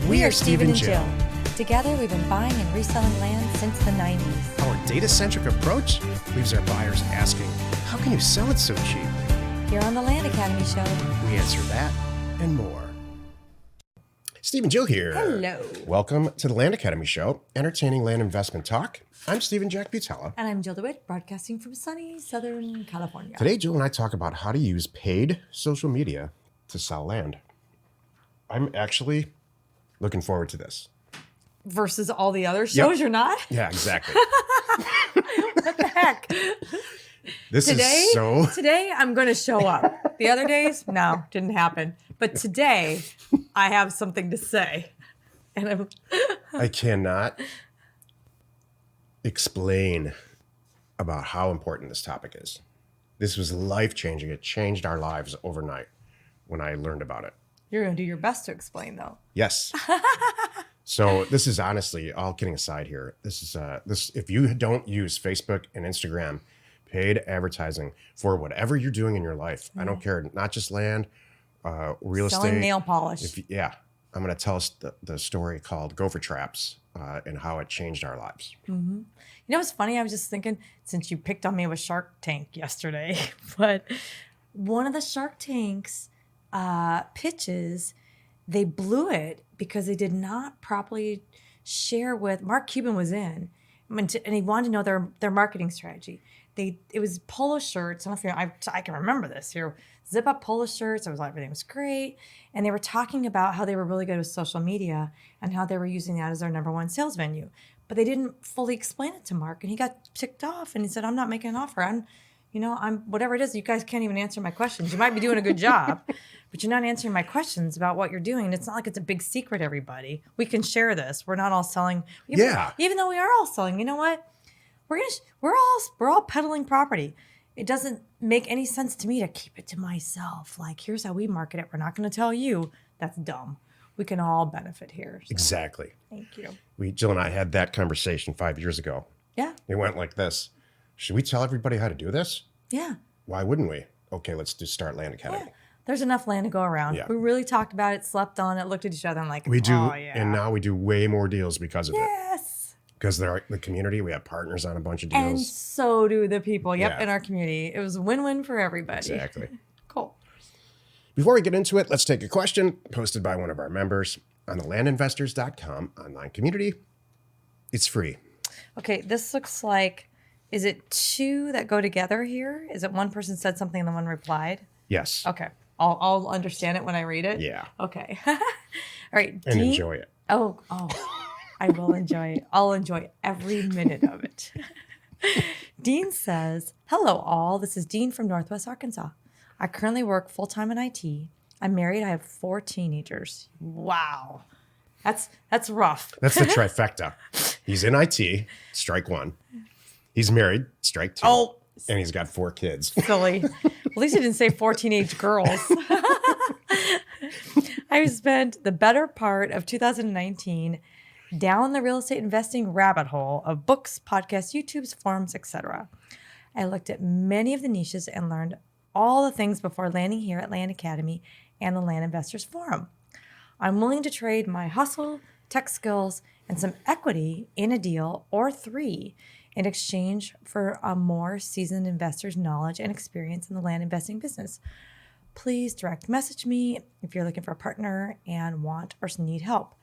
We are Steve and Jill. Together, we've been buying and reselling land since the 90s. Our data-centric approach leaves our buyers asking, how can you sell it so cheap? Here on the Land Academy Show. We answer that and more. Steve and Jill here. Hello. Welcome to the Land Academy Show, entertaining land investment talk. I'm Steve and Jack Butella. And I'm Jill DeWitt, broadcasting from sunny Southern California. Today, Jill and I talk about how to use paid social media to sell land. I'm actually looking forward to this. Versus all the other shows, You're not? Yeah, exactly. What the heck? Today, I'm going to show up. The other days, no, didn't happen. But today, I have something to say. And I cannot explain about how important this topic is. This was life-changing. It changed our lives overnight when I learned about it. You're going to do your best to explain, though. Yes. So this is honestly, all kidding aside here, this is if you don't use Facebook and Instagram paid advertising for whatever you're doing in your life, I don't care, not just land, real estate. Selling nail polish. I'm going to tell us the story called Gopher Traps and how it changed our lives. Mm-hmm. You know what's funny? I was just thinking, since you picked on me with Shark Tank yesterday, but one of the Shark Tank's pitches, they blew it because they did not properly share with, Mark Cuban was in, and he wanted to know their marketing strategy. It was polo shirts. I don't know if I can remember this here. Zip up polo shirts. It was everything was great. And they were talking about how they were really good with social media and how they were using that as their number one sales venue. But they didn't fully explain it to Mark. And he got ticked off and he said, I'm not making an offer. I'm whatever it is, you guys can't even answer my questions. You might be doing a good job, but you're not answering my questions about what you're doing. And it's not like it's a big secret, everybody. We can share this. We're not all selling. Even though we are all selling, you know what? We're all peddling property. It doesn't make any sense to me to keep it to myself. Like, here's how we market it. We're not going to tell you. That's dumb. We can all benefit here. So. Exactly. Thank you. Jill and I had that conversation 5 years ago. Yeah. It went like this. Should we tell everybody how to do this? Yeah. Why wouldn't we? Okay, let's just start Land Academy. Yeah. There's enough land to go around. Yeah. We really talked about it, slept on it, looked at each other and like, we do, oh, yeah. And now we do way more deals because of it. Yes. Because they're the community, we have partners on a bunch of deals. And so do the people, in our community. It was a win-win for everybody. Exactly. Cool. Before we get into it, let's take a question posted by one of our members on the landinvestors.com online community. It's free. Okay, this looks like, is it two that go together here? Is it one person said something and the one replied? Yes. Okay. I'll understand it when I read it? Yeah. Okay. All right. And enjoy it. Oh, I will enjoy it. I'll enjoy every minute of it. Dean says, hello all. This is Dean from Northwest Arkansas. I currently work full-time in IT. I'm married. I have 4 teenagers. Wow. That's rough. That's the trifecta. He's in IT, strike 1. He's married, strike 2. Oh. And he's got 4 kids. Silly. At least he didn't say 4 teenage girls. I spent the better part of 2019 down the real estate investing rabbit hole of books, podcasts, YouTubes, forums, etc. I looked at many of the niches and learned all the things before landing here at Land Academy and the Land Investors Forum. I'm willing to trade my hustle, tech skills, and some equity in a deal or 3 in exchange for a more seasoned investor's knowledge and experience in the land investing business. Please direct message me if you're looking for a partner and want or need help.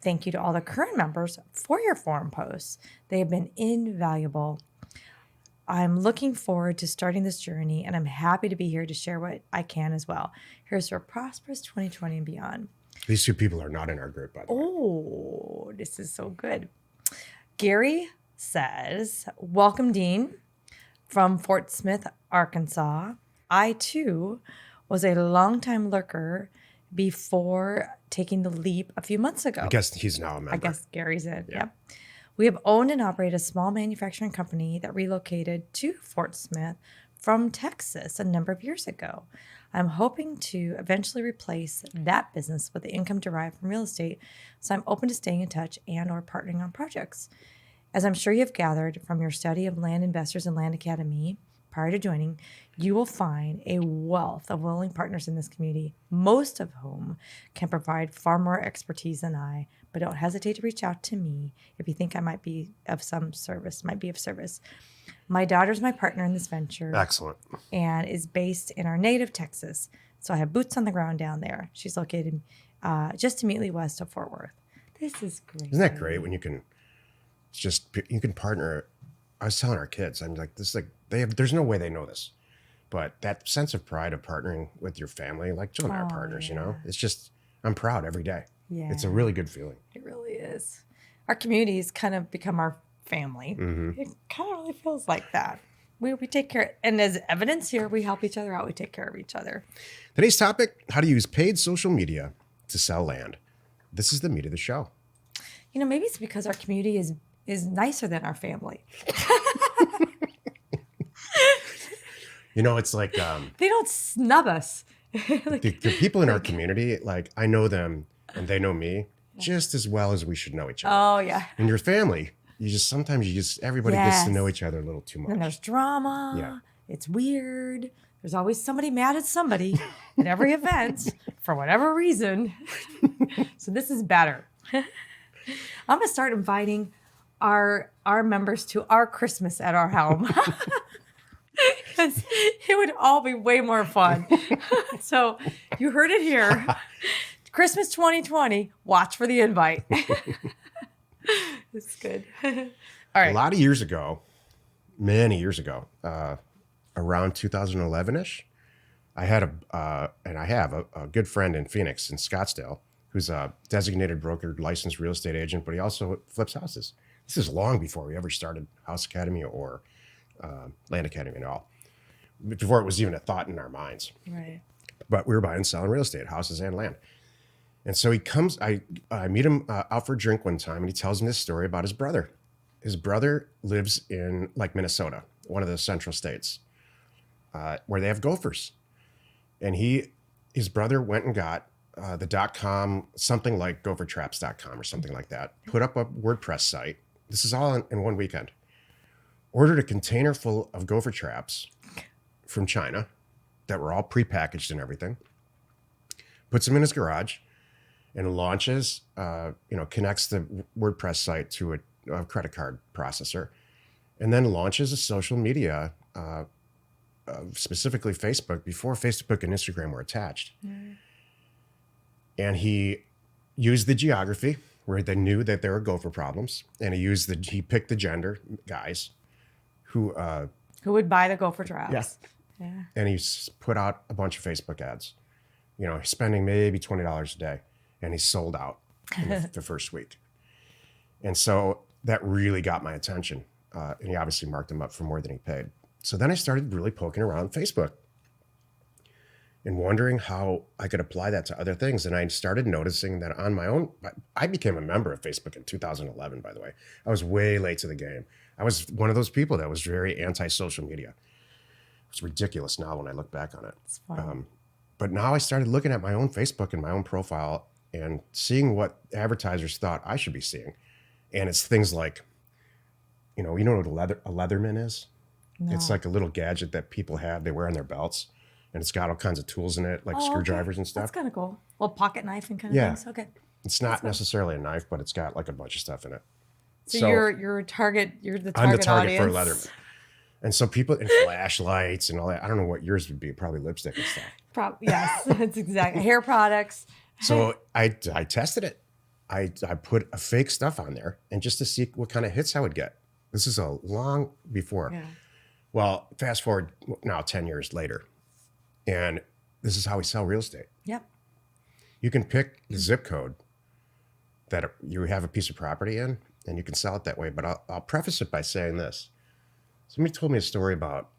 Thank you to all the current members for your forum posts. They have been invaluable. I'm looking forward to starting this journey, and I'm happy to be here to share what I can as well. Here's to a prosperous 2020 and beyond. These 2 people are not in our group, by the way. Oh, this is so good. Gary says, welcome, Dean, from Fort Smith, Arkansas. I, too, was a longtime lurker before taking the leap a few months ago. I guess he's now a member. I guess Gary's in, yep. We have owned and operated a small manufacturing company that relocated to Fort Smith from Texas a number of years ago. I'm hoping to eventually replace that business with the income derived from real estate, so I'm open to staying in touch and or partnering on projects. As I'm sure you have gathered from your study of land investors and Land Academy, prior to joining, you will find a wealth of willing partners in this community, most of whom can provide far more expertise than I. But don't hesitate to reach out to me if you think I might be of service. My daughter's my partner in this venture. Excellent. And is based in our native Texas. So I have boots on the ground down there. She's located just immediately west of Fort Worth. This is great. Isn't that great when you can partner? I was telling our kids, I'm like, there's no way they know this, but that sense of pride of partnering with your family, like Jill and I are partners, it's just, I'm proud every day. Yeah. It's a really good feeling. It really is. Our communities kind of become our family. Mm-hmm. It kind of really feels like that. We take care, and as evidence here, we help each other out. We take care of each other. Today's topic, how to use paid social media to sell land. This is the meat of the show. Maybe it's because our community is nicer than our family. It's like they don't snub us. the people in our community, like I know them and they know me just as well as we should know each other. Oh yeah. In your family, sometimes everybody gets to know each other a little too much. And there's drama. Yeah. It's weird. There's always somebody mad at somebody at every event for whatever reason. So this is better. I'm gonna start inviting our members to our Christmas at our home. Because it would all be way more fun. So you heard it here. Christmas 2020, watch for the invite. It's good. All right. A lot of years ago, many years ago, around 2011-ish, I had I have a good friend in Phoenix, in Scottsdale, who's a designated broker, licensed real estate agent, but he also flips houses. This is long before we ever started House Academy or Land Academy at all, before it was even a thought in our minds. Right. But we were buying and selling real estate, houses and land. And so he comes, I meet him out for a drink one time, and he tells me this story about his brother. His brother lives in Minnesota, one of the central states, where they have gophers. And his brother went and got the .com, something like gophertraps.com or something like that, put up a WordPress site. This is all in one weekend. Ordered a container full of gopher traps from China that were all prepackaged and everything, puts them in his garage, and launches, connects the WordPress site to a credit card processor, and then launches a social media, specifically Facebook, before Facebook and Instagram were attached. Mm. And he used the geography where they knew that there were gopher problems, and he picked the gender guys who would buy the gopher traps. Yes. Yeah. And he put out a bunch of Facebook ads, spending maybe $20 a day, and he sold out in the first week. And so that really got my attention. And he obviously marked him up for more than he paid. So then I started really poking around Facebook and wondering how I could apply that to other things. And I started noticing that on my own, I became a member of Facebook in 2011, by the way. I was way late to the game. I was one of those people that was very anti-social media. It's ridiculous now when I look back on it. It's fun. But now I started looking at my own Facebook and my own profile and seeing what advertisers thought I should be seeing. And it's things like, you know what a Leatherman is? No. It's like a little gadget that people have, they wear on their belts. And it's got all kinds of tools in it, like screwdrivers and stuff. That's kind of cool. A little pocket knife and kind of things. Okay. It's not necessarily a knife, but it's got like a bunch of stuff in it. So you're the target I'm the target audience. for Leatherman. And so people, and flashlights and all that. I don't know what yours would be, probably lipstick and stuff. Yes, that's exactly. Hair products. So I tested it. I put a fake stuff on there, and just to see what kind of hits I would get. This is a long before. Yeah. Well, fast forward now 10 years later. And this is how we sell real estate. Yep. You can pick the zip code that you have a piece of property in, and you can sell it that way. But I'll preface it by saying this. Somebody told me a story about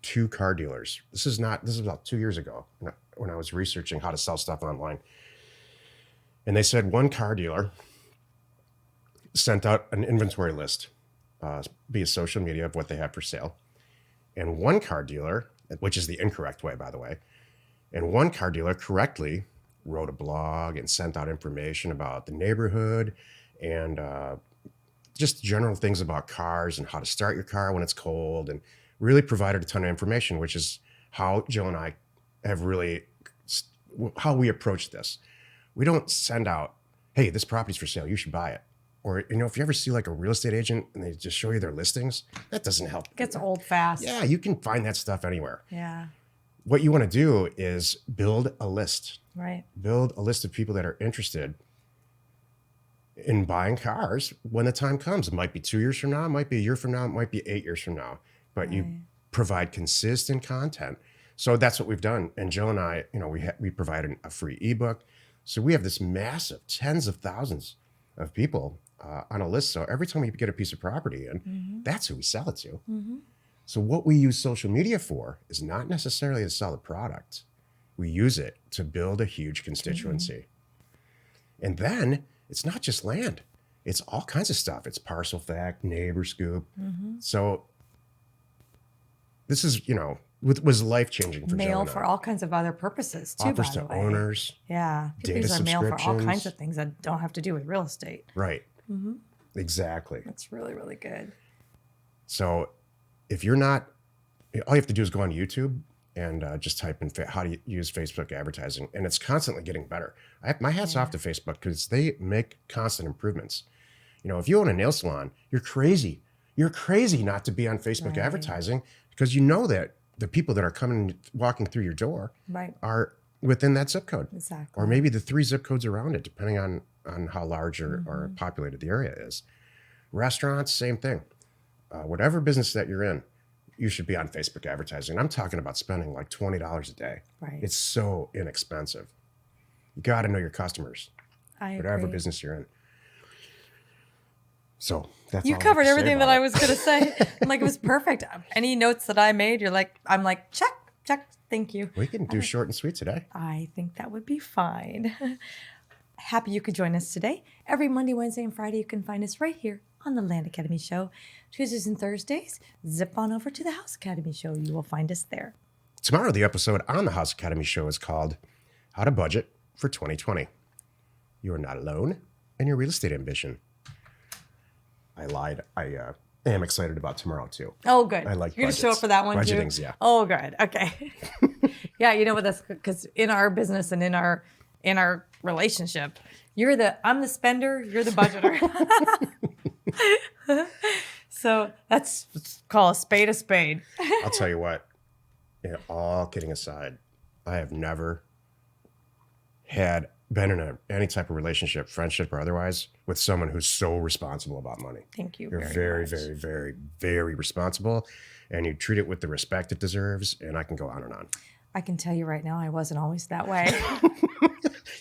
two car dealers. This is about 2 years ago when I was researching how to sell stuff online. And they said one car dealer sent out an inventory list via social media of what they have for sale. And one car dealer, which is the incorrect way, by the way, and one car dealer correctly wrote a blog and sent out information about the neighborhood and just general things about cars and how to start your car when it's cold, and really provided a ton of information, which is how Jill and I have really, how we approach this. We don't send out, hey, this property's for sale, you should buy it. Or, if you ever see like a real estate agent and they just show you their listings, that doesn't help. It gets old fast. Yeah, you can find that stuff anywhere. Yeah. What you want to do is build a list. Right. Build a list of people that are interested in buying cars when the time comes. It might be 2 years from now, it might be a year from now, it might be 8 years from now. But you provide consistent content. So that's what we've done. And Jill and I, we provide a free ebook. So we have this massive tens of thousands of people on a list. So every time we get a piece of property in, that's who we sell it to. So what we use social media for is not necessarily to sell a product. We use it to build a huge constituency. And then it's not just land. It's all kinds of stuff. It's parcel fact, neighbor scoop. So this is, was life-changing for Jill Mail and I. for all kinds of other purposes too, Offers by the to way. owners. Yeah. People Data use our mail for all subscriptions. kinds of things that don't have to do with real estate. Right. Exactly. That's really, really good. So if you're not, all you have to do is go on YouTube and just type in how to use Facebook advertising. And it's constantly getting better. My hat's off to Facebook because they make constant improvements. If you own a nail salon, you're crazy. You're crazy not to be on Facebook advertising because you know that the people that are walking through your door are within that zip code. Exactly. Or maybe the 3 zip codes around it, depending on how large or populated the area is. Restaurants, same thing. Whatever business that you're in, you should be on Facebook advertising. I'm talking about spending like $20 a day. Right. It's so inexpensive. You got to know your customers, whatever agree. business you're in. So that's You all I have covered to say everything about that I it. was going to say. It was perfect. Any notes that I made, I'm like, check. Thank you. We can do short and sweet today. I think that would be fine. Happy you could join us today. Every Monday, Wednesday, and Friday, you can find us right here on the Land Academy Show. Tuesdays and Thursdays, zip on over to the House Academy Show. You will find us there. Tomorrow, the episode on the House Academy Show is called How to Budget for 2020. You are not alone in your real estate ambition. I lied. I am excited about tomorrow, too. Oh, good. I like You're going to show up budgets. for that one, too? Budgetings, yeah. Oh, good. Okay. Yeah, you know what? That's because in our business and in our relationship, I'm the spender, you're the budgeter. So let's call a spade a spade. I'll tell you what, all kidding aside, I have never been in any type of relationship, friendship or otherwise, with someone who's so responsible about money. Thank you. You're very, very, very, very, very responsible, and you treat it with the respect it deserves, and I can go on and on. I can tell you right now, I wasn't always that way.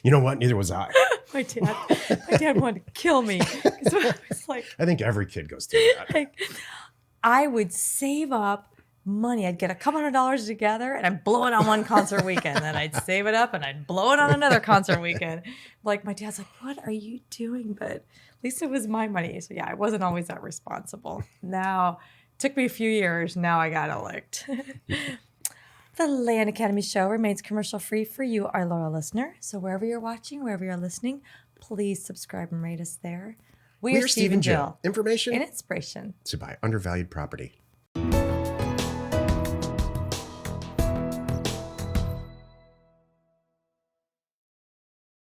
You know what? Neither was I. My dad wanted to kill me. 'Cause I was like, I think every kid goes through that. I would save up money. I'd get a couple $100 together and I'd blow it on one concert weekend. Then I'd save it up and I'd blow it on another concert weekend. Like my dad's like, what are you doing? But at least it was my money. So yeah, I wasn't always that responsible. Now, it took me a few years. Now I got it licked. The Land Academy Show remains commercial free for you, our loyal listener. So wherever you're watching, wherever you're listening, please subscribe and rate us there. We are Steve and Jill. Information And inspiration to buy undervalued property.